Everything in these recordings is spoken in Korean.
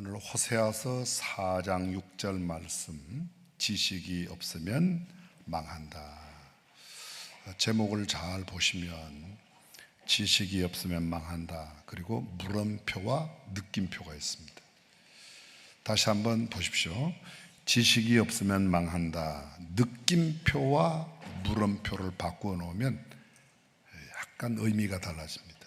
오늘 호세아서 4장 6절 말씀, 지식이 없으면 망한다. 제목을 잘 보시면 지식이 없으면 망한다, 그리고 물음표와 느낌표가 있습니다. 다시 한번 보십시오. 지식이 없으면 망한다. 느낌표와 물음표를 바꾸어 놓으면 약간 의미가 달라집니다.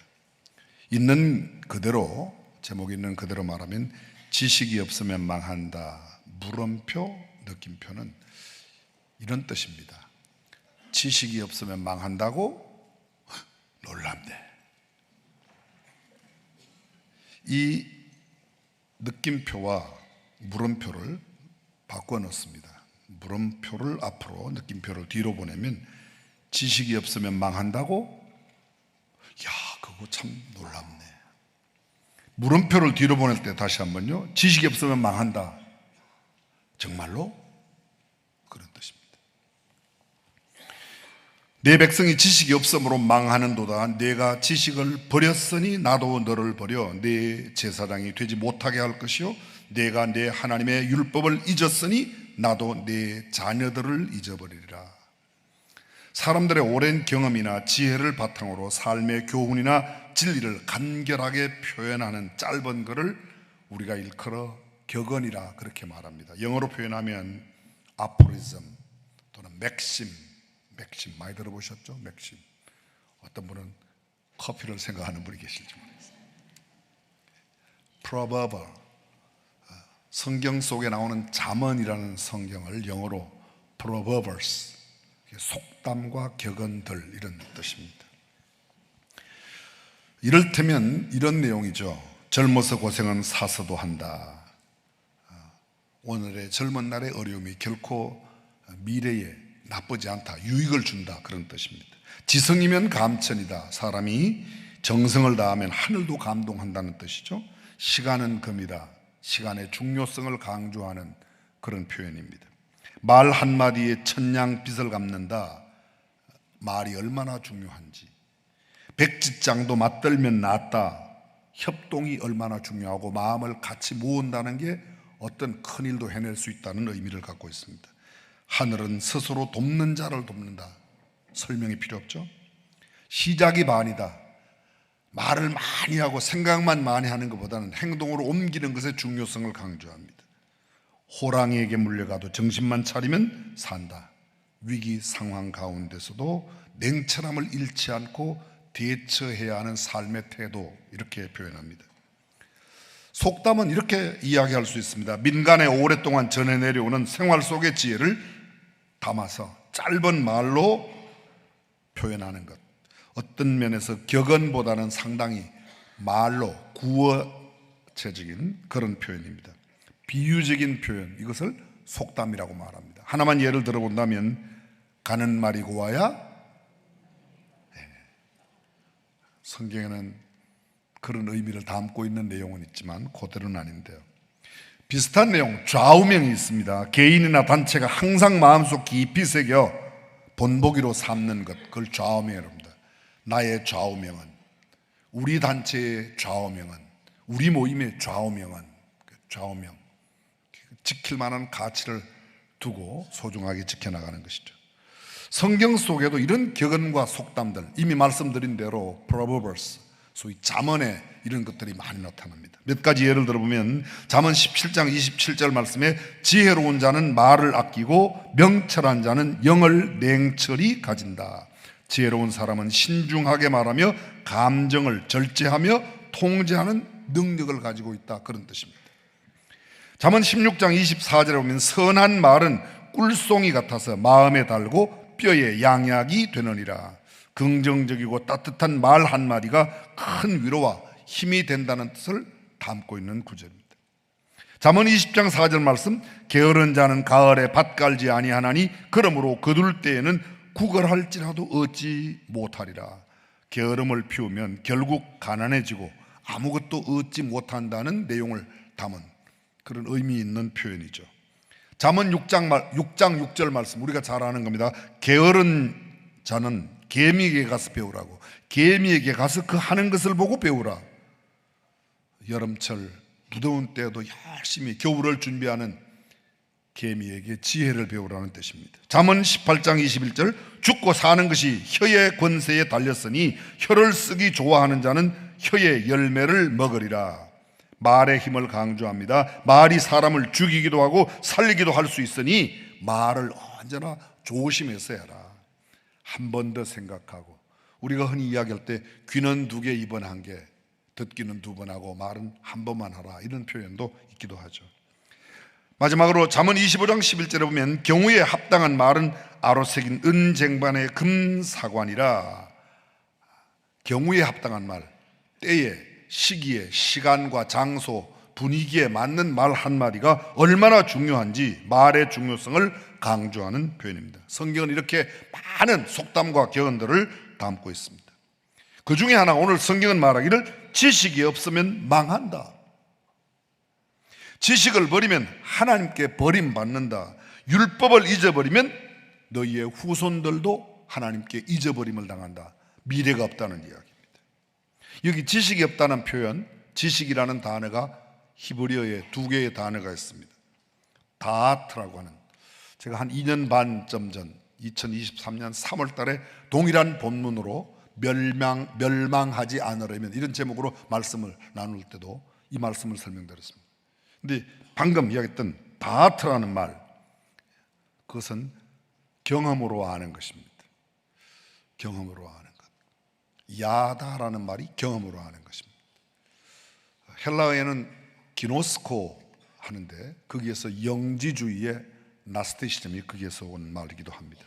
있는 그대로, 제목이 있는 그대로 말하면 지식이 없으면 망한다. 물음표, 느낌표는 이런 뜻입니다. 지식이 없으면 망한다고? 놀랍네. 이 느낌표와 물음표를 바꿔 넣습니다. 물음표를 앞으로, 느낌표를 뒤로 보내면 지식이 없으면 망한다고? 야, 그거 참 놀랍네. 물음표를 뒤로 보낼 때 다시 한번요, 지식이 없으면 망한다. 정말로? 그런 뜻입니다. 내 백성이 지식이 없으므로 망하는도다. 내가 지식을 버렸으니 나도 너를 버려 내 제사장이 되지 못하게 할 것이요, 내가 내 하나님의 율법을 잊었으니 나도 내 자녀들을 잊어버리리라. 사람들의 오랜 경험이나 지혜를 바탕으로 삶의 교훈이나 진리를 간결하게 표현하는 짧은 글을 우리가 일컬어 격언이라 그렇게 말합니다. 영어로 표현하면 아포리즘 또는 맥심 많이 들어보셨죠? 맥심. 어떤 분은 커피를 생각하는 분이 계실지 모르겠어요. proverb, 성경 속에 나오는 잠언이라는 성경을 영어로 proverbs, 속담과 격언들, 이런 뜻입니다. 이를테면 이런 내용이죠. 젊어서 고생은 사서도 한다. 오늘의 젊은 날의 어려움이 결코 미래에 나쁘지 않다, 유익을 준다, 그런 뜻입니다. 지성이면 감천이다. 사람이 정성을 다하면 하늘도 감동한다는 뜻이죠. 시간은 금이다. 시간의 중요성을 강조하는 그런 표현입니다. 말 한마디에 천냥빚을 갚는다. 말이 얼마나 중요한지. 백지장도 맞들면 낫다. 협동이 얼마나 중요하고 마음을 같이 모은다는 게 어떤 큰 일도 해낼 수 있다는 의미를 갖고 있습니다. 하늘은 스스로 돕는 자를 돕는다. 설명이 필요 없죠. 시작이 반이다. 말을 많이 하고 생각만 많이 하는 것보다는 행동으로 옮기는 것의 중요성을 강조합니다. 호랑이에게 물려가도 정신만 차리면 산다. 위기 상황 가운데서도 냉철함을 잃지 않고 대처해야 하는 삶의 태도, 이렇게 표현합니다. 속담은 이렇게 이야기할 수 있습니다. 민간에 오랫동안 전해 내려오는 생활 속의 지혜를 담아서 짧은 말로 표현하는 것. 어떤 면에서 격언보다는 상당히 말로 구어체적인 그런 표현입니다. 비유적인 표현, 이것을 속담이라고 말합니다. 하나만 예를 들어본다면 가는 말이 고와야, 성경에는 그런 의미를 담고 있는 내용은 있지만 그대로는 아닌데요. 비슷한 내용, 좌우명이 있습니다. 개인이나 단체가 항상 마음속 깊이 새겨 본보기로 삼는 것, 그걸 좌우명이라고 합니다. 나의 좌우명은, 우리 단체의 좌우명은, 우리 모임의 좌우명은, 좌우명, 지킬 만한 가치를 두고 소중하게 지켜나가는 것이죠. 성경 속에도 이런 격언과 속담들, 이미 말씀드린 대로 proverbs, 소위 잠언에 이런 것들이 많이 나타납니다. 몇 가지 예를 들어보면 잠언 17장 27절 말씀에 지혜로운 자는 말을 아끼고 명철한 자는 영을 냉철히 가진다. 지혜로운 사람은 신중하게 말하며 감정을 절제하며 통제하는 능력을 가지고 있다, 그런 뜻입니다. 잠언 16장 24절에 보면 선한 말은 꿀송이 같아서 마음에 달고 뼈에 양약이 되느니라. 긍정적이고 따뜻한 말 한마디가 큰 위로와 힘이 된다는 뜻을 담고 있는 구절입니다. 잠언 20장 4절 말씀, 게으른 자는 가을에 밭 갈지 아니하나니 그러므로 거둘 때에는 구걸할지라도 얻지 못하리라. 게으름을 피우면 결국 가난해지고 아무것도 얻지 못한다는 내용을 담은 그런 의미 있는 표현이죠. 잠언 6장 6절 말씀, 우리가 잘 아는 겁니다. 게으른 자는 개미에게 가서 배우라고. 개미에게 가서 그 하는 것을 보고 배우라. 여름철 무더운 때에도 열심히 겨울을 준비하는 개미에게 지혜를 배우라는 뜻입니다. 잠언 18장 21절 죽고 사는 것이 혀의 권세에 달렸으니 혀를 쓰기 좋아하는 자는 혀의 열매를 먹으리라. 말의 힘을 강조합니다. 말이 사람을 죽이기도 하고 살리기도 할 수 있으니 말을 언제나 조심해서 해라. 한 번 더 생각하고, 우리가 흔히 이야기할 때 귀는 2개, 입은 1개, 듣기는 2번 하고 말은 한 번만 하라, 이런 표현도 있기도 하죠. 마지막으로 잠언 25장 11절에 보면 경우에 합당한 말은 아로 새긴 은쟁반의 금사관이라. 경우에 합당한 말, 때에, 시기에, 시간과 장소, 분위기에 맞는 말 한마디가 얼마나 중요한지 말의 중요성을 강조하는 표현입니다. 성경은 이렇게 많은 속담과 격언들을 담고 있습니다. 그 중에 하나, 오늘 성경은 말하기를 지식이 없으면 망한다. 지식을 버리면 하나님께 버림받는다. 율법을 잊어버리면 너희의 후손들도 하나님께 잊어버림을 당한다. 미래가 없다는 이야기입니다. 여기 지식이 없다는 표현, 지식이라는 단어가 히브리어에 2개의 단어가 있습니다. 다아트라고 하는, 제가 한 2년 반쯤 전 2023년 3월 달에 동일한 본문으로 멸망하지 않으려면, 이런 제목으로 말씀을 나눌 때도 이 말씀을 설명드렸습니다. 근데 방금 이야기했던 다아트라는 말, 그것은 경험으로 아는 것입니다. 경험으로 아는 것. 야다라는 말이 경험으로 아는 것입니다. 헬라어에는 기노스코 하는데 거기에서 영지주의의 나스테시즘이 거기에서 온 말이기도 합니다.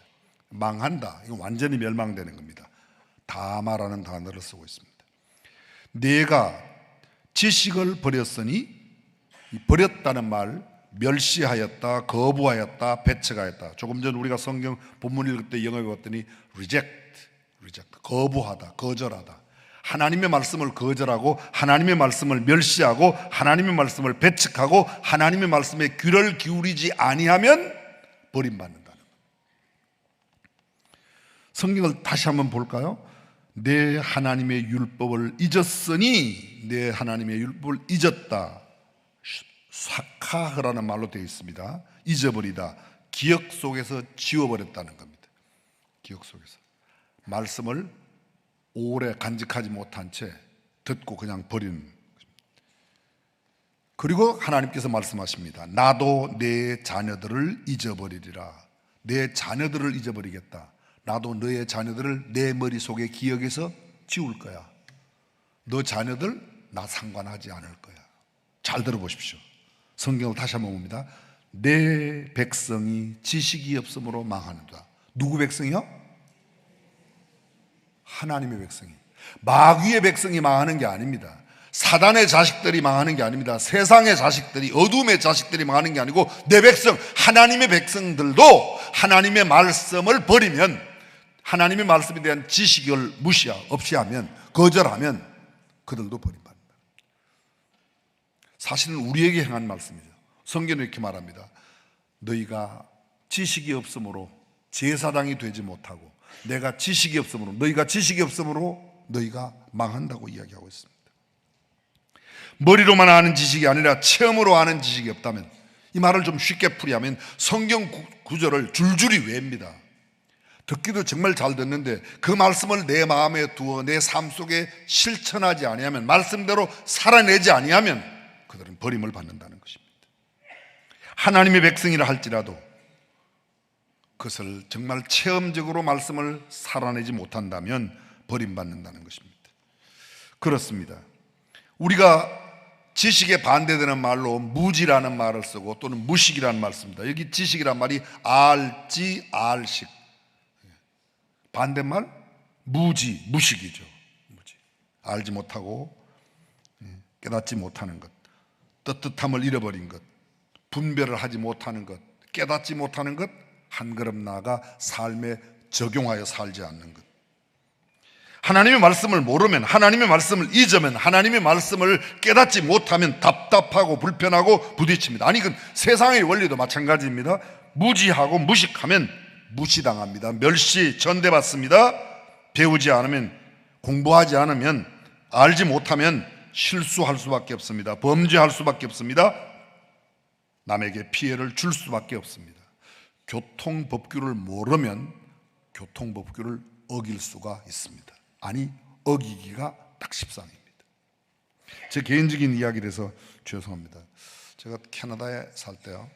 망한다, 이거 완전히 멸망되는 겁니다. 다마라는 단어를 쓰고 있습니다. 내가 지식을 버렸으니, 이 버렸다는 말, 멸시하였다, 거부하였다, 배척하였다. 조금 전 우리가 성경 본문 읽을 때 영어에 봤더니 reject, 거부하다, 거절하다. 하나님의 말씀을 거절하고 하나님의 말씀을 멸시하고 하나님의 말씀을 배척하고 하나님의 말씀에 귀를 기울이지 아니하면 버림받는다는 것. 성경을 다시 한번 볼까요? 내 하나님의 율법을 잊었으니, 내 하나님의 율법을 잊었다. 사카흐라는 말로 되어 있습니다. 잊어버리다, 기억 속에서 지워버렸다는 겁니다. 기억 속에서 말씀을 오래 간직하지 못한 채 듣고 그냥 버리는 것입니다. 그리고 하나님께서 말씀하십니다. 나도 내 자녀들을 잊어버리리라. 내 자녀들을 잊어버리겠다. 나도 너의 자녀들을 내 머릿속의 기억에서 지울 거야. 너 자녀들 나 상관하지 않을 거야. 잘 들어보십시오. 성경을 다시 한번 봅니다. 내 백성이 지식이 없으므로 망하는다. 누구 백성이요? 하나님의 백성이. 마귀의 백성이 망하는 게 아닙니다. 사단의 자식들이 망하는 게 아닙니다. 세상의 자식들이, 어둠의 자식들이 망하는 게 아니고 내 백성, 하나님의 백성들도 하나님의 말씀을 버리면, 하나님의 말씀에 대한 지식을 없이 하면, 거절하면 그들도 버림받는다. 사실은 우리에게 향한 말씀이죠. 성경은 이렇게 말합니다. 너희가 지식이 없으므로 제사장이 되지 못하고, 내가 지식이 없으므로, 너희가 지식이 없으므로 너희가 망한다고 이야기하고 있습니다. 머리로만 아는 지식이 아니라 체험으로 아는 지식이 없다면, 이 말을 좀 쉽게 풀이하면 성경 구절을 줄줄이 외웁니다. 듣기도 정말 잘 듣는데 그 말씀을 내 마음에 두어 내 삶 속에 실천하지 아니하면, 말씀대로 살아내지 아니하면 그들은 버림을 받는다는 것입니다. 하나님의 백성이라 할지라도 그것을 정말 체험적으로 말씀을 살아내지 못한다면 버림받는다는 것입니다. 그렇습니다. 우리가 지식에 반대되는 말로 무지라는 말을 쓰고 또는 무식이라는 말을 씁니다. 여기 지식이란 말이 알지, 알식. 반대말 무지, 무식이죠. 무지. 알지 못하고 깨닫지 못하는 것, 떳떳함을 잃어버린 것, 분별을 하지 못하는 것, 깨닫지 못하는 것, 한 걸음 나아가 삶에 적용하여 살지 않는 것. 하나님의 말씀을 모르면, 하나님의 말씀을 잊으면, 하나님의 말씀을 깨닫지 못하면 답답하고 불편하고 부딪힙니다. 아니, 그 세상의 원리도 마찬가지입니다. 무지하고 무식하면 무시당합니다. 멸시, 전대받습니다. 배우지 않으면, 공부하지 않으면, 알지 못하면 실수할 수밖에 없습니다. 범죄할 수밖에 없습니다. 남에게 피해를 줄 수밖에 없습니다. 교통법규를 모르면 교통법규를 어길 수가 있습니다. 아니, 어기기가 딱 십상입니다. 제 개인적인 이야기라서 죄송합니다. 제가 캐나다에 살 때요,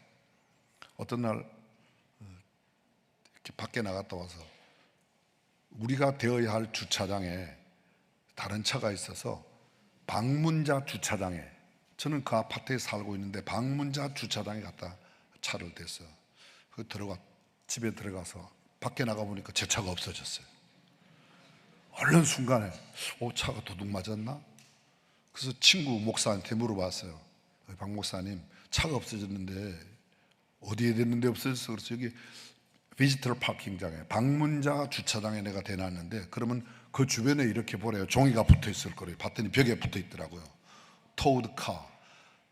어떤 날 이렇게 밖에 나갔다 와서 우리가 되어야 할 주차장에 다른 차가 있어서 방문자 주차장에, 저는 그 아파트에 살고 있는데 방문자 주차장에 갔다 차를 댔어요. 집에 들어가서 밖에 나가보니까 제 차가 없어졌어요. 얼른 순간에 차가 도둑 맞았나? 그래서 친구 목사한테 물어봤어요. 박 목사님, 차가 없어졌는데 어디에 됐는데 없어졌어? 그래서 여기 비지터 파킹장에, 방문자 주차장에 내가 대놨는데, 그러면 그 주변에 이렇게 보래요. 종이가 붙어 있을 거래요. 봤더니 벽에 붙어 있더라고요. 토우드 카,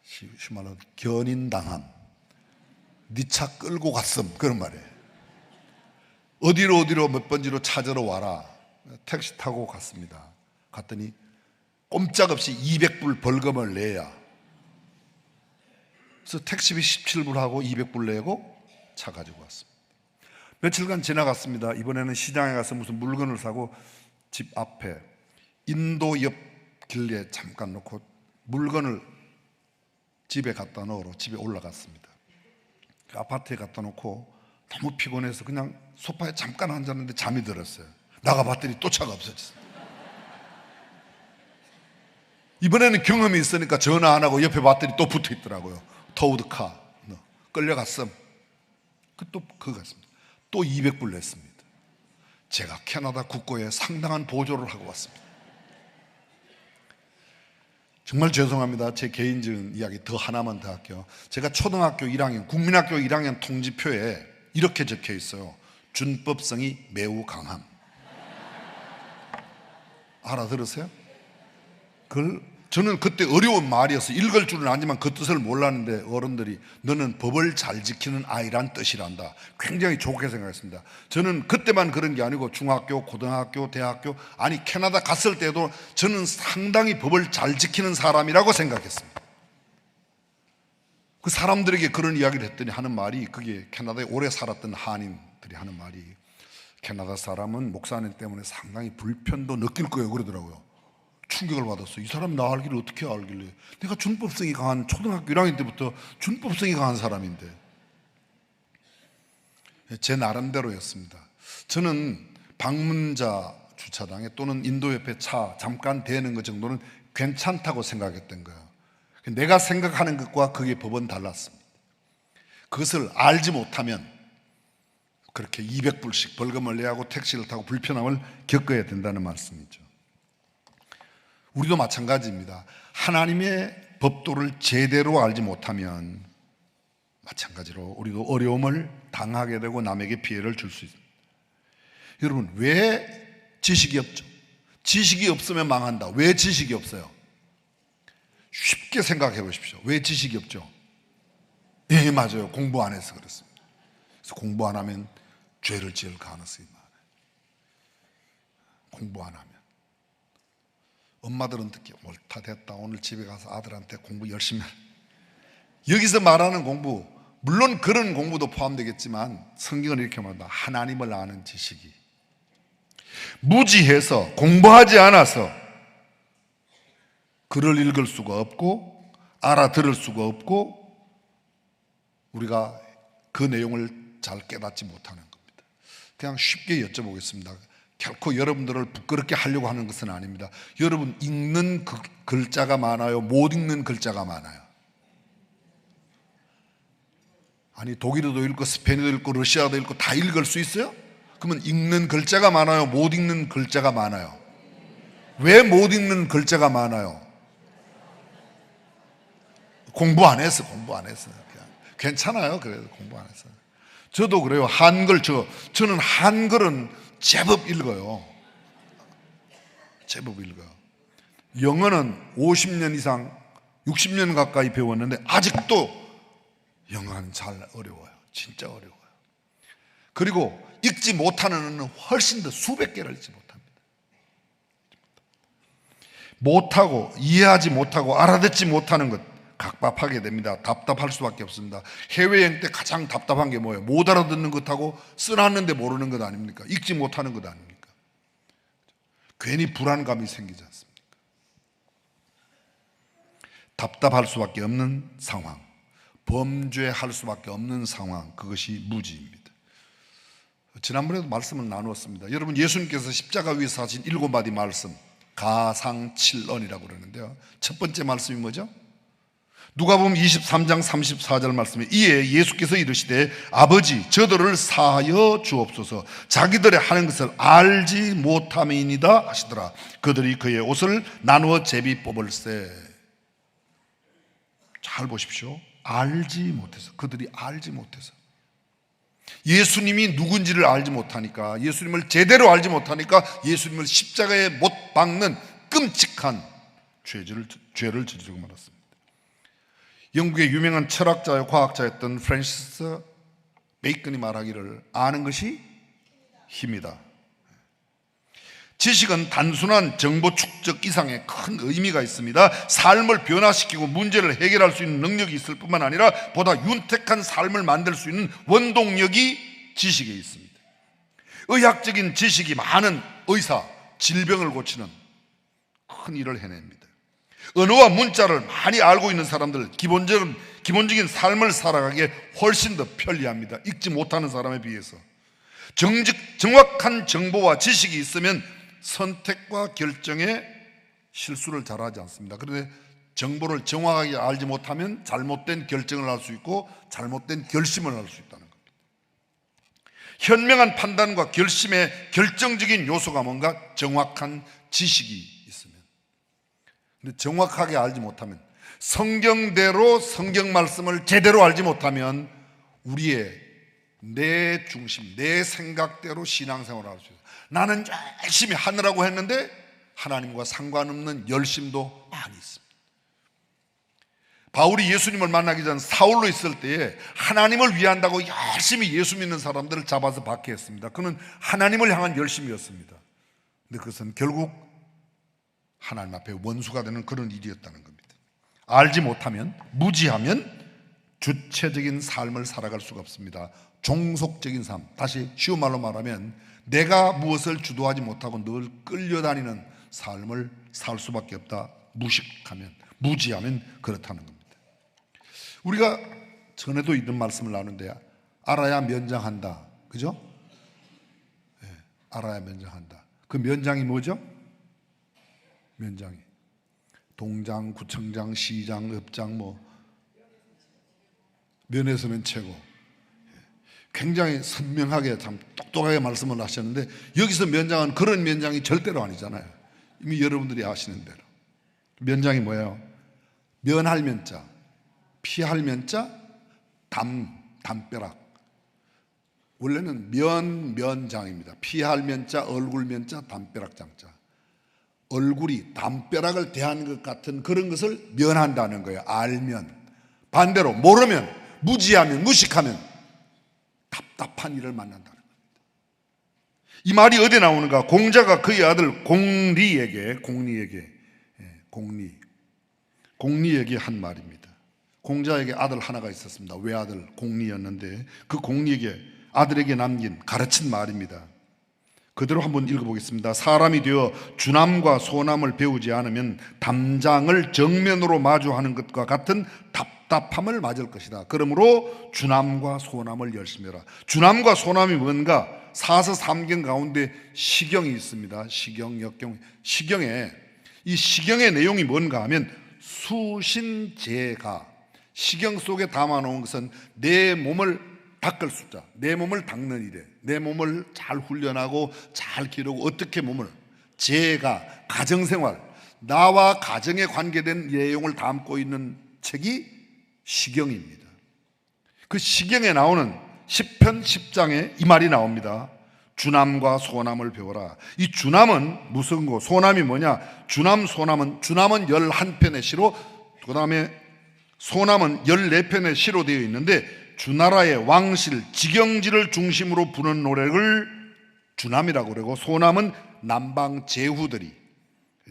심말로 견인당함, 네 차 끌고 갔음, 그런 말이에요. 어디로 몇 번지로 찾으러 와라. 택시 타고 갔습니다. 갔더니 꼼짝없이 200불 벌금을 내야, 그래서 택시비 17불 하고 200불 내고 차 가지고 왔습니다. 며칠간 지나갔습니다. 이번에는 시장에 가서 무슨 물건을 사고 집 앞에 인도 옆 길에 잠깐 놓고 물건을 집에 갖다 넣으러 집에 올라갔습니다. 그 아파트에 갖다 놓고 너무 피곤해서 그냥 소파에 잠깐 앉았는데 잠이 들었어요. 나가봤더니 또 차가 없어졌어요. 이번에는 경험이 있으니까 전화 안 하고 옆에 봤더니 또 붙어 있더라고요. 토우드카, 끌려갔음. 그거 갔습니다. 또 200불 냈습니다. 제가 캐나다 국고에 상당한 보조를 하고 왔습니다. 정말 죄송합니다. 제 개인적인 이야기 더 하나만 더 할게요. 제가 초등학교 1학년, 국민학교 1학년 통지표에 이렇게 적혀 있어요. 준법성이 매우 강함. 알아들으세요? 저는 그때 어려운 말이어서 읽을 줄은 아지만 그 뜻을 몰랐는데, 어른들이 너는 법을 잘 지키는 아이란 뜻이란다. 굉장히 좋게 생각했습니다. 저는 그때만 그런 게 아니고 중학교, 고등학교, 대학교, 아니 캐나다 갔을 때도 저는 상당히 법을 잘 지키는 사람이라고 생각했습니다. 그 사람들에게 그런 이야기를 했더니 하는 말이, 그게 캐나다에 오래 살았던 한인들이 하는 말이, 캐나다 사람은 목사님 때문에 상당히 불편도 느낄 거예요, 그러더라고요. 충격을 받았어요. 이 사람이 나 알기를 어떻게 알길래. 내가 준법성이 강한, 초등학교 1학년 때부터 준법성이 강한 사람인데. 제 나름대로였습니다. 저는 방문자 주차장에 또는 인도 옆에 차 잠깐 대는 것 정도는 괜찮다고 생각했던 거예요. 내가 생각하는 것과 그게 법은 달랐습니다. 그것을 알지 못하면 그렇게 200불씩 벌금을 내야 하고 택시를 타고 불편함을 겪어야 된다는 말씀이죠. 우리도 마찬가지입니다. 하나님의 법도를 제대로 알지 못하면 마찬가지로 우리도 어려움을 당하게 되고 남에게 피해를 줄 수 있습니다. 여러분, 왜 지식이 없죠? 지식이 없으면 망한다. 왜 지식이 없어요? 쉽게 생각해 보십시오. 왜 지식이 없죠? 예, 맞아요. 공부 안 해서 그렇습니다. 그래서 공부 안 하면 죄를 지을 가능성이 많아요. 공부 안 하면. 엄마들은 듣기 옳다 됐다, 오늘 집에 가서 아들한테 공부 열심히 해. 여기서 말하는 공부, 물론 그런 공부도 포함되겠지만 성경은 이렇게 말합니다. 하나님을 아는 지식이 무지해서, 공부하지 않아서 글을 읽을 수가 없고 알아들을 수가 없고 우리가 그 내용을 잘 깨닫지 못하는 겁니다. 그냥 쉽게 여쭤보겠습니다. 결코 여러분들을 부끄럽게 하려고 하는 것은 아닙니다. 여러분, 읽는 글자가 많아요? 못 읽는 글자가 많아요? 아니, 독일어도 읽고 스페인어도 읽고 러시아어도 읽고 다 읽을 수 있어요? 그러면 읽는 글자가 많아요? 못 읽는 글자가 많아요? 왜 못 읽는 글자가 많아요? 공부 안 해서. 그냥 괜찮아요. 그래도 공부 안 해서. 저도 그래요. 한글, 저는 한글은 제법 읽어요. 영어는 50년 이상, 60년 가까이 배웠는데 아직도 영어는 잘 어려워요. 진짜 어려워요. 그리고 읽지 못하는 언어는 훨씬 더 수백 개를 읽지 못합니다. 못하고 이해하지 못하고 알아듣지 못하는 것, 각박하게 됩니다. 답답할 수밖에 없습니다. 해외여행 때 가장 답답한 게 뭐예요? 못 알아듣는 것하고 써놨는데 모르는 것 아닙니까? 읽지 못하는 것 아닙니까? 괜히 불안감이 생기지 않습니까? 답답할 수밖에 없는 상황, 범죄할 수밖에 없는 상황, 그것이 무지입니다. 지난번에도 말씀을 나누었습니다. 여러분, 예수님께서 십자가 위에서 하신 7마디 말씀, 가상칠언이라고 그러는데요, 첫 번째 말씀이 뭐죠? 누가복음 23장 34절 말씀에, 이에 예수께서 이르시되 아버지 저들을 사하여 주옵소서, 자기들의 하는 것을 알지 못함이니이다 하시더라. 그들이 그의 옷을 나누어 제비 뽑을세. 잘 보십시오. 알지 못해서, 그들이 알지 못해서, 예수님이 누군지를 알지 못하니까, 예수님을 제대로 알지 못하니까 예수님을 십자가에 못 박는 끔찍한 죄를 저지르고 말았습니다. 영국의 유명한 철학자요 과학자였던 프랜시스 베이컨이 말하기를, 아는 것이 힘이다. 지식은 단순한 정보 축적 이상의 큰 의미가 있습니다. 삶을 변화시키고 문제를 해결할 수 있는 능력이 있을 뿐만 아니라 보다 윤택한 삶을 만들 수 있는 원동력이 지식에 있습니다. 의학적인 지식이 많은 의사, 질병을 고치는 큰 일을 해냅니다. 언어와 문자를 많이 알고 있는 사람들, 기본적인 삶을 살아가기에 훨씬 더 편리합니다. 읽지 못하는 사람에 비해서. 정확한 정보와 지식이 있으면 선택과 결정에 실수를 잘하지 않습니다. 그런데 정보를 정확하게 알지 못하면 잘못된 결정을 할 수 있고 잘못된 결심을 할 수 있다는 겁니다. 현명한 판단과 결심의 결정적인 요소가 뭔가 정확한 지식이 있으면. 근데 정확하게 알지 못하면, 성경대로 성경 말씀을 제대로 알지 못하면 우리의 내 중심, 내 생각대로 신앙생활을 할 수 있어요. 나는 열심히 하느라고 했는데 하나님과 상관없는 열심도 많이 있습니다. 바울이 예수님을 만나기 전 사울로 있을 때에 하나님을 위한다고 열심히 예수 믿는 사람들을 잡아서 박해했습니다. 그는 하나님을 향한 열심이었습니다. 근데 그것은 결국 하나님 앞에 원수가 되는 그런 일이었다는 겁니다. 알지 못하면, 무지하면 주체적인 삶을 살아갈 수가 없습니다. 종속적인 삶, 다시 쉬운 말로 말하면 내가 무엇을 주도하지 못하고 늘 끌려다니는 삶을 살 수밖에 없다. 무식하면, 무지하면 그렇다는 겁니다. 우리가 전에도 이런 말씀을 나누는데, 알아야 면장한다, 그죠? 네, 알아야 면장한다. 그 면장이 뭐죠? 면장이 동장, 구청장, 시장, 읍장, 면에서면 최고. 굉장히 선명하게 참 똑똑하게 말씀을 하셨는데, 여기서 면장은 그런 면장이 절대로 아니잖아요. 이미 여러분들이 아시는 대로. 면장이 뭐예요? 면할 면자, 피할 면자, 담벼락. 원래는 면장입니다. 피할 면자, 얼굴 면자, 담벼락 장자. 얼굴이 담벼락을 대하는 것 같은 그런 것을 면한다는 거예요. 알면. 반대로 모르면, 무지하면, 무식하면 답답한 일을 만난다는 겁니다. 이 말이 어디 나오는가? 공자가 그의 아들 공리에게 한 말입니다. 공자에게 아들 하나가 있었습니다. 외아들 공리였는데 그 공리에게 아들에게 남긴 가르친 말입니다. 그대로 한번 읽어보겠습니다. 사람이 되어 주남과 소남을 배우지 않으면 담장을 정면으로 마주하는 것과 같은 답답함을 맞을 것이다. 그러므로 주남과 소남을 열심히 해라. 주남과 소남이 뭔가? 사서 삼경 가운데 시경이 있습니다. 시경, 역경. 이 시경의 내용이 뭔가 하면 수신제가, 시경 속에 담아놓은 것은 내 몸을 닦을 숫자, 내 몸을 닦는 일에, 내 몸을 잘 훈련하고 잘 기르고 어떻게 몸을, 제가 가정생활, 나와 가정에 관계된 내용을 담고 있는 책이 시경입니다. 그 시경에 나오는 시편 10장에 이 말이 나옵니다. 주남과 소남을 배워라. 이 주남은 무슨 거, 소남이 뭐냐? 주남, 소남은, 주남은 11편의 시로, 그 다음에 소남은 14편의 시로 되어 있는데, 주나라의 왕실, 직영지를 중심으로 부는 노래를 주남이라고 그러고, 소남은 남방 제후들이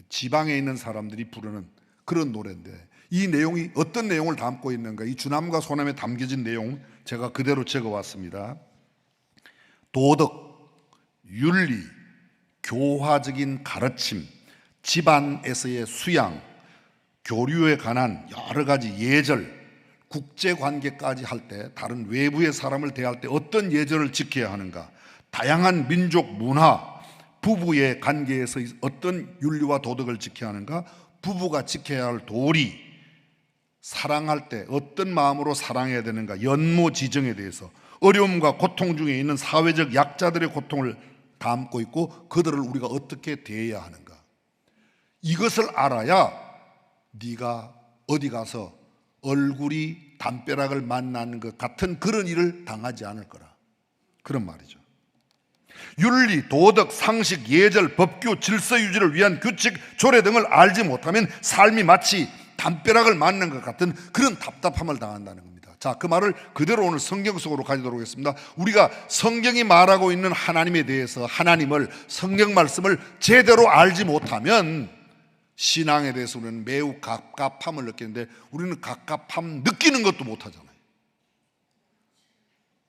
지방에 있는 사람들이 부르는 그런 노래인데, 이 내용이 어떤 내용을 담고 있는가, 이 주남과 소남에 담겨진 내용 제가 그대로 적어왔습니다. 도덕, 윤리, 교화적인 가르침, 집안에서의 수양, 교류에 관한 여러 가지 예절, 국제관계까지 할 때, 다른 외부의 사람을 대할 때 어떤 예절을 지켜야 하는가, 다양한 민족 문화, 부부의 관계에서 어떤 윤리와 도덕을 지켜야 하는가, 부부가 지켜야 할 도리, 사랑할 때 어떤 마음으로 사랑해야 되는가, 연모지정에 대해서, 어려움과 고통 중에 있는 사회적 약자들의 고통을 담고 있고 그들을 우리가 어떻게 대해야 하는가, 이것을 알아야 네가 어디 가서 얼굴이 담벼락을 만나는 것 같은 그런 일을 당하지 않을 거라, 그런 말이죠. 윤리, 도덕, 상식, 예절, 법규, 질서 유지를 위한 규칙, 조례 등을 알지 못하면 삶이 마치 담벼락을 맞는 것 같은 그런 답답함을 당한다는 겁니다. 자, 그 말을 그대로 오늘 성경 속으로 가져도록 하겠습니다. 우리가 성경이 말하고 있는 하나님에 대해서, 하나님을, 성경 말씀을 제대로 알지 못하면 신앙에 대해서 우리는 매우 갑갑함을 느끼는데, 우리는 갑갑함 느끼는 것도 못하잖아요.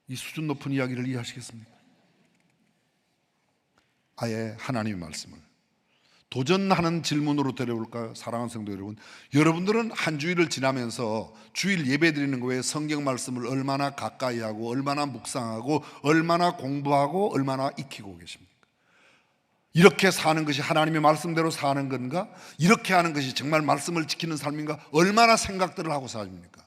이 수준 높은 이야기를 이해하시겠습니까? 아예 하나님의 말씀을 도전하는 질문으로 데려올까요? 사랑하는 성도 여러분, 여러분들은 한 주일을 지나면서 주일 예배 드리는 거에 성경 말씀을 얼마나 가까이 하고, 얼마나 묵상하고, 얼마나 공부하고, 얼마나 익히고 계십니까? 이렇게 사는 것이 하나님의 말씀대로 사는 건가? 이렇게 하는 것이 정말 말씀을 지키는 삶인가? 얼마나 생각들을 하고 사십니까?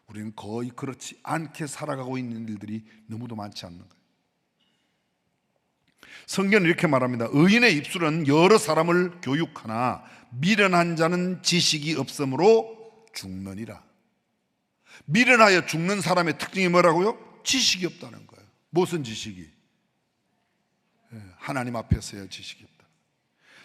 우리는 거의 그렇지 않게 살아가고 있는 일들이 너무도 많지 않는가? 성경은 이렇게 말합니다. 의인의 입술은 여러 사람을 교육하나 미련한 자는 지식이 없으므로 죽느니라. 미련하여 죽는 사람의 특징이 뭐라고요? 지식이 없다는 거예요. 무슨 지식이? 하나님 앞에서의 지식이 없다.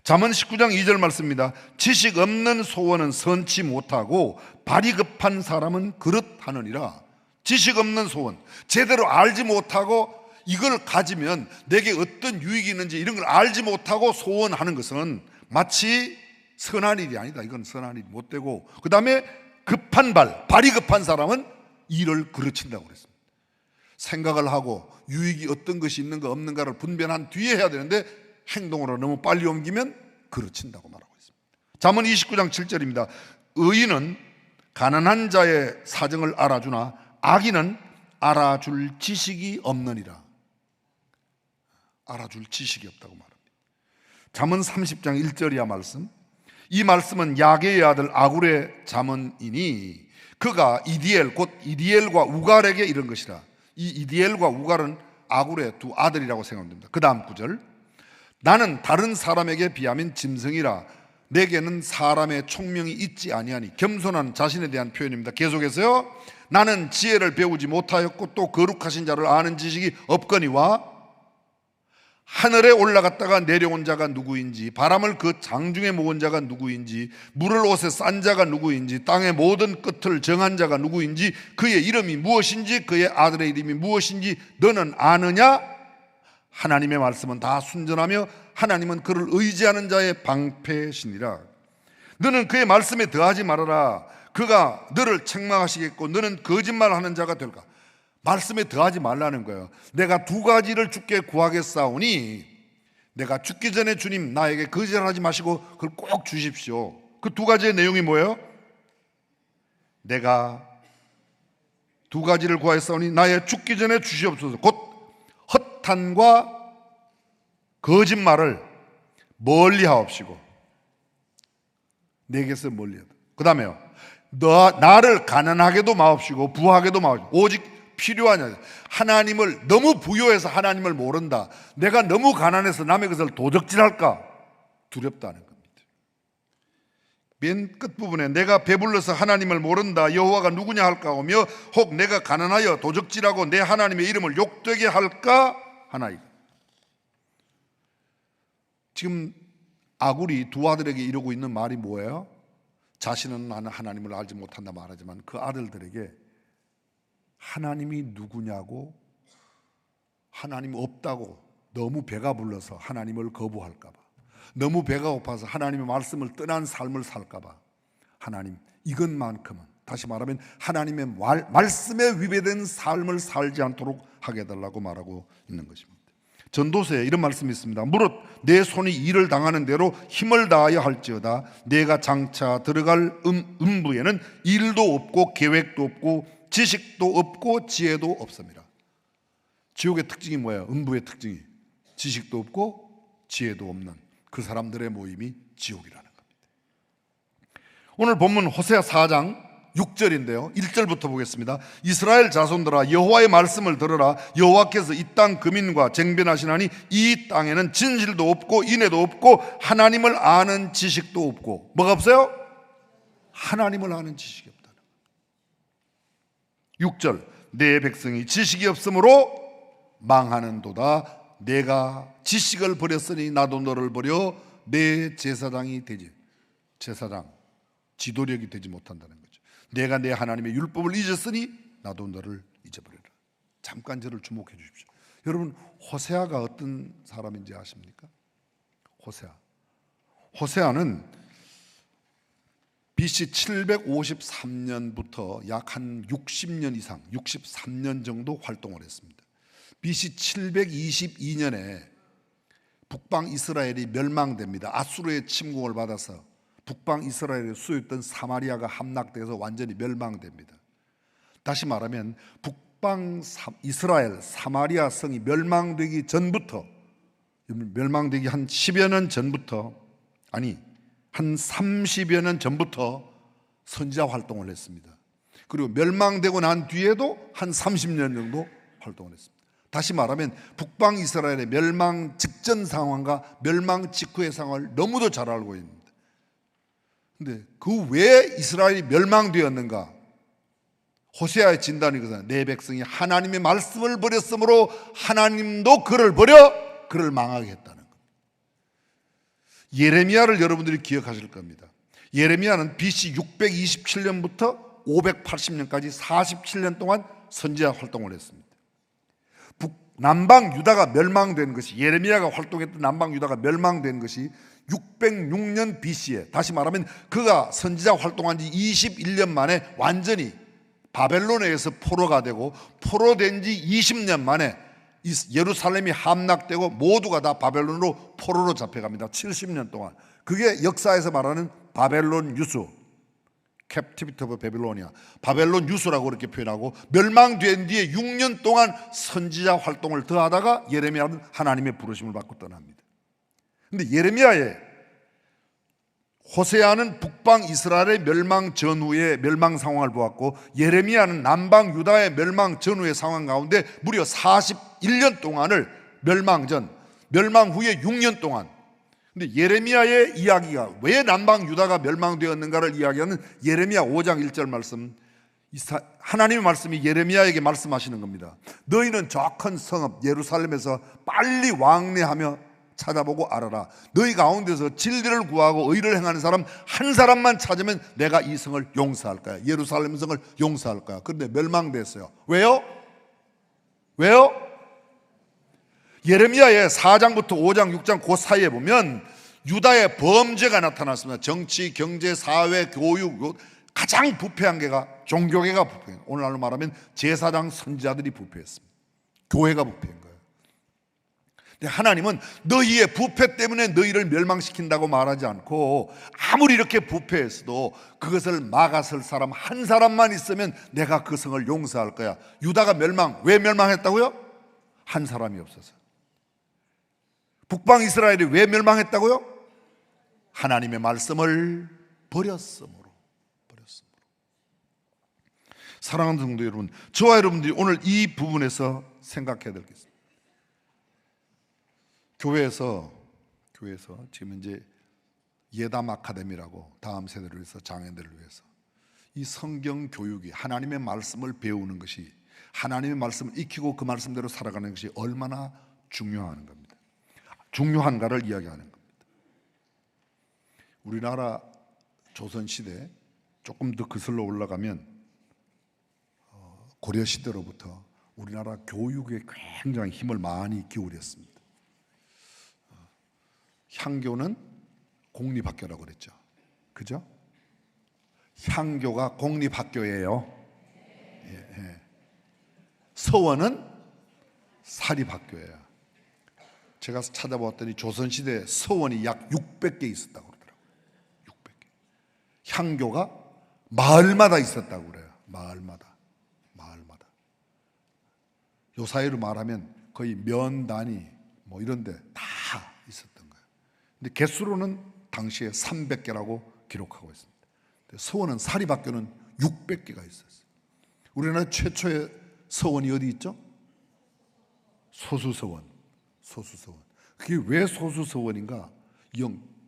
잠언 19장 2절 말씀입니다. 지식 없는 소원은 선치 못하고 발이 급한 사람은 그릇하느니라. 지식 없는 소원, 제대로 알지 못하고 이걸 가지면 내게 어떤 유익이 있는지 이런 걸 알지 못하고 소원하는 것은 마치 선한 일이 아니다. 이건 선한 일이 못 되고, 그 다음에 급한 발이 급한 사람은 일을 그르친다고 그랬습니다. 생각을 하고 유익이 어떤 것이 있는가 없는가를 분별한 뒤에 해야 되는데 행동으로 너무 빨리 옮기면 그르친다고 말하고 있습니다. 잠언 29장 7절입니다. 의인은 가난한 자의 사정을 알아주나 악인은 알아줄 지식이 없느니라. 알아줄 지식이 없다고 말합니다. 잠언 30장 1절이야 말씀. 이 말씀은 야게의 아들 아굴의 잠언이니 그가 이디엘 곧 이디엘과 우갈에게 이른 것이라. 이 이디엘과 우갈은 아굴의 두 아들이라고 생각됩니다. 그 다음 구절, 나는 다른 사람에게 비하면 짐승이라 내게는 사람의 총명이 있지 아니하니. 겸손한 자신에 대한 표현입니다. 계속해서요, 나는 지혜를 배우지 못하였고 또 거룩하신 자를 아는 지식이 없거니와 하늘에 올라갔다가 내려온 자가 누구인지, 바람을 그 장중에 모은 자가 누구인지, 물을 옷에 싼 자가 누구인지, 땅의 모든 끝을 정한 자가 누구인지, 그의 이름이 무엇인지, 그의 아들의 이름이 무엇인지 너는 아느냐? 하나님의 말씀은 다 순전하며 하나님은 그를 의지하는 자의 방패시니라. 너는 그의 말씀에 더하지 말아라. 그가 너를 책망하시겠고 너는 거짓말하는 자가 될까? 말씀에 더하지 말라는 거예요. 내가 두 가지를 주께 구하겠사오니 내가 죽기 전에 주님 나에게 거짓하지 마시고 그걸 꼭 주십시오. 그 두 가지의 내용이 뭐예요? 내가 두 가지를 구하겠사오니 나의 죽기 전에 주시옵소서. 곧 허탄과 거짓말을 멀리 하옵시고 내게서 멀리 하다. 그 다음에요, 나를 가난하게도 마옵시고 부하게도 마옵시고 오직 필요하냐. 하나님을 너무 부요해서 하나님을 모른다, 내가 너무 가난해서 남의 것을 도적질할까 두렵다는 겁니다. 맨 끝부분에 내가 배불러서 하나님을 모른다, 여호와가 누구냐 할까 하며 혹 내가 가난하여 도적질하고 내 하나님의 이름을 욕되게 할까 하나이다. 지금 아굴이 두 아들에게 이러고 있는 말이 뭐예요? 자신은 나는 하나님을 알지 못한다 말하지만 그 아들들에게 하나님이 누구냐고, 하나님 없다고 너무 배가 불러서 하나님을 거부할까 봐, 너무 배가 고파서 하나님의 말씀을 떠난 삶을 살까봐 하나님 이것만큼은, 다시 말하면 하나님의 말씀에 위배된 삶을 살지 않도록 하게 해달라고 말하고 있는 것입니다. 전도서에 이런 말씀이 있습니다. 무릇 내 손이 일을 당하는 대로 힘을 다하여 할지어다 내가 장차 들어갈 음부에는 일도 없고 계획도 없고 지식도 없고 지혜도 없습니다. 지옥의 특징이 뭐예요? 음부의 특징이 지식도 없고 지혜도 없는 그 사람들의 모임이 지옥이라는 겁니다. 오늘 본문 호세아 4장 6절인데요 1절부터 보겠습니다. 이스라엘 자손들아 여호와의 말씀을 들으라. 여호와께서 이 땅 금인과 쟁변하시나니 이 땅에는 진실도 없고 인애도 없고 하나님을 아는 지식도 없고, 뭐가 없어요? 하나님을 아는 지식이 없다는 거예요. 6절 내 백성이 지식이 없으므로 망하는도다. 내가 지식을 버렸으니 나도 너를 버려 내 제사장이 되지, 제사장 지도력이 되지 못한다는 거죠. 내가 내 하나님의 율법을 잊었으니 나도 너를 잊어버리라. 잠깐 저를 주목해 주십시오. 여러분 호세아가 어떤 사람인지 아십니까? 호세아는 BC 753년부터 약 한 60년 이상 63년 정도 활동을 했습니다. BC 722년에 북방 이스라엘이 멸망됩니다. 아수르의 침공을 받아서 북방 이스라엘에 수였던 사마리아가 함락돼서 완전히 멸망됩니다. 다시 말하면 북방 이스라엘 사마리아 성이 멸망되기 전부터, 멸망되기 한 10여 년 전부터, 아니 한 30여 년 전부터 선지자 활동을 했습니다. 그리고 멸망되고 난 뒤에도 한 30년 정도 활동을 했습니다. 다시 말하면 북방 이스라엘의 멸망 직전 상황과 멸망 직후의 상황을 너무도 잘 알고 있습니다. 근데 그 왜 이스라엘이 멸망되었는가? 호세아의 진단이 그거잖아요. 내 백성이 하나님의 말씀을 버렸으므로 하나님도 그를 버려 그를 망하게 했다는 겁니다. 예레미야를 여러분들이 기억하실 겁니다. 예레미야는 BC 627년부터 580년까지 47년 동안 선지자 활동을 했습니다. 남방 유다가 멸망된 것이, 예레미야가 활동했던 남방 유다가 멸망된 것이 606년 BC에, 다시 말하면 그가 선지자 활동한 지 21년 만에 완전히 바벨론에 의해서 포로가 되고, 포로된 지 20년 만에 예루살렘이 함락되고 모두가 다 바벨론으로 포로로 잡혀갑니다. 70년 동안. 그게 역사에서 말하는 바벨론 유수, Captivity of Babylonia, 바벨론 유수라고 그렇게 표현하고, 멸망된 뒤에 6년 동안 선지자 활동을 더 하다가 예레미야는 하나님의 부르심을 받고 떠납니다. 근데 호세아는 북방 이스라엘의 멸망 전후의 멸망 상황을 보았고, 예레미야는 남방 유다의 멸망 전후의 상황 가운데 무려 41년 동안을 멸망 후에 6년 동안. 근데 예레미야의 이야기가 왜 남방 유다가 멸망되었는가를 이야기하는 예레미야 5장 1절 말씀, 하나님의 말씀이 예레미야에게 말씀하시는 겁니다. 너희는 저 큰 성읍 예루살렘에서 빨리 왕래하며 찾아보고 알아라. 너희 가운데서 진리를 구하고 의를 행하는 사람 한 사람만 찾으면 내가 이 성을 용서할 거야. 예루살렘 성을 용서할 거야. 그런데 멸망됐어요. 왜요? 예레미야의 4장부터 5장, 6장 그 사이에 보면 유다의 범죄가 나타났습니다. 정치, 경제, 사회, 교육, 가장 부패한 게가 종교계가 부패해요. 오늘날로 말하면 제사장, 선지자들이 부패했습니다. 교회가 부패한 거예요. 근데 하나님은 너희의 부패 때문에 너희를 멸망시킨다고 말하지 않고, 아무리 이렇게 부패했어도 그것을 막아설 사람 한 사람만 있으면 내가 그 성을 용서할 거야. 유다가 왜 멸망했다고요? 한 사람이 없어서. 북방 이스라엘이 왜 멸망했다고요? 하나님의 말씀을 버렸으므로. 사랑하는 성도 여러분, 저와 여러분들이 오늘 이 부분에서 생각해야 될 게 있습니다. 교회에서 지금 이제 예담 아카데미라고 다음 세대를 위해서, 장애인들을 위해서 이 성경 교육이, 하나님의 말씀을 배우는 것이, 하나님의 말씀을 익히고 그 말씀대로 살아가는 것이 얼마나 중요한가를 이야기하는 겁니다. 우리나라 조선시대 조금 더 거슬러 올라가면 고려시대로부터 우리나라 교육에 굉장히 힘을 많이 기울였습니다. 향교는 공립학교라고 그랬죠. 그죠? 향교가 공립학교예요. 서원은 사립학교예요. 제가 찾아봤더니 조선시대에 서원이 약 600개 있었다고 그러더라고요. 600개. 향교가 마을마다 있었다고 그래요. 마을마다. 요 사이로 말하면 거의 면 단위 뭐 이런 데 다 있었던 거예요. 근데 개수로는 당시에 300개라고 기록하고 있습니다. 서원은 사립학교는 600개가 있었어요. 우리나라 최초의 서원이 어디 있죠? 소수서원. 그게 왜 소수서원인가?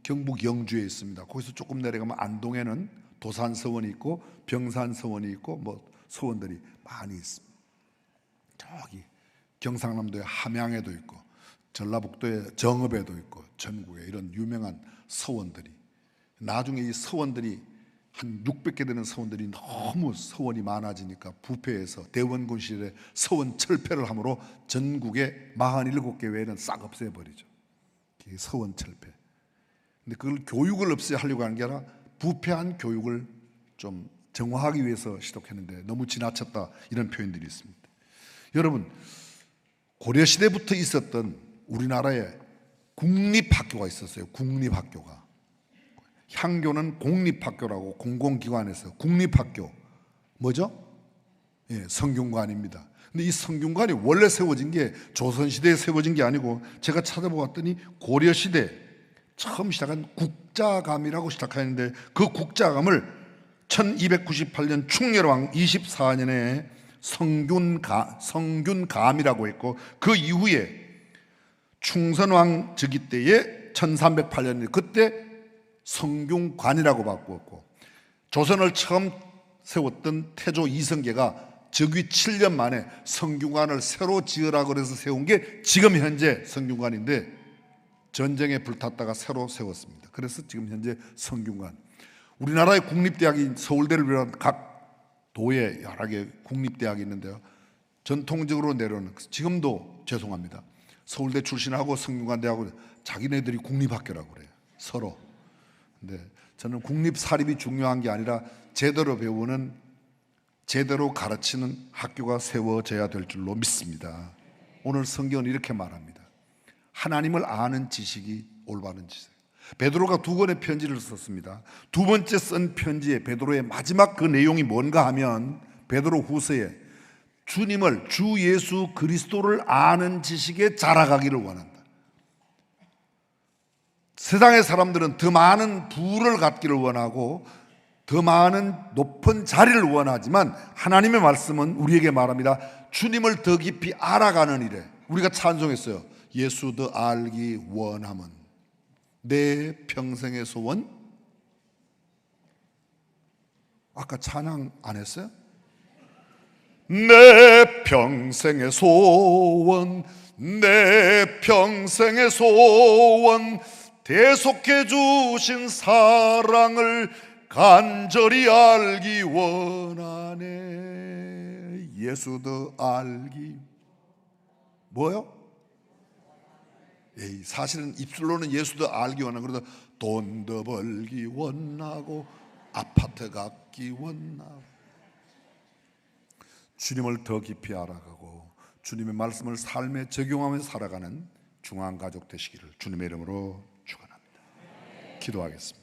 경북 영주에 있습니다. 거기서 조금 내려가면 안동에는 도산서원이 있고 병산서원이 있고 뭐 서원들이 많이 있습니다. 저기 경상남도의 함양에도 있고 전라북도의 정읍에도 있고 전국에 이런 유명한 서원들이, 나중에 이 서원들이 한 600개 되는 서원들이 너무 서원이 많아지니까 부패해서 대원군 시절에 서원 철폐를 함으로 전국에 47개 외에는 싹 없애버리죠. 그게 서원 철폐. 근데 그걸 교육을 없애려고 하는 게 아니라 부패한 교육을 좀 정화하기 위해서 시도했는데 너무 지나쳤다, 이런 표현들이 있습니다. 여러분, 고려시대부터 있었던 우리나라에 국립학교가 있었어요. 국립학교가. 향교는 공립학교라고 공공기관에서 국립학교 뭐죠? 성균관입니다. 근데 이 성균관이 원래 세워진 게 조선시대에 세워진 게 아니고 제가 찾아보았더니 고려시대 처음 시작한 국자감이라고 시작하는데 그 국자감을 1298년 충렬왕 24년에 성균감이라고 했고 그 이후에 충선왕 즉위 때에 1308년에 그때 성균관이라고 바꾸었고, 조선을 처음 세웠던 태조 이성계가 즉위 7년 만에 성균관을 새로 지으라고 그래서 세운 게 지금 현재 성균관인데 전쟁에 불탔다가 새로 세웠습니다. 그래서 지금 현재 성균관. 우리나라의 국립대학인 서울대를 비롯한 각 도에 여러 개 국립대학이 있는데요, 전통적으로 내려오는, 지금도 죄송합니다, 서울대 출신하고 성균관대하고 자기네들이 국립학교라고 그래요, 서로. 근데 저는 국립 사립이 중요한 게 아니라 제대로 배우는, 제대로 가르치는 학교가 세워져야 될 줄로 믿습니다. 오늘 성경은 이렇게 말합니다. 하나님을 아는 지식이 올바른 지식. 베드로가 2권의 편지를 썼습니다. 두 번째 쓴 편지에 베드로의 마지막 그 내용이 뭔가 하면 베드로 후서에 주님을, 주 예수 그리스도를 아는 지식에 자라가기를 원한다. 세상의 사람들은 더 많은 부를 갖기를 원하고 더 많은 높은 자리를 원하지만 하나님의 말씀은 우리에게 말합니다. 주님을 더 깊이 알아가는 일에, 우리가 찬송했어요. 예수 더 알기 원함은 내 평생의 소원. 아까 찬양 안 했어요? 내 평생의 소원, 내 평생의 소원, 대속해 주신 사랑을 간절히 알기 원하네. 예수도 알기 뭐요? 사실은 입술로는 예수도 알기 원하고, 그러다 돈도 벌기 원하고 아파트 갖기 원하고, 주님을 더 깊이 알아가고 주님의 말씀을 삶에 적용하며 살아가는 중앙가족 되시기를 주님의 이름으로 축원합니다. 기도하겠습니다.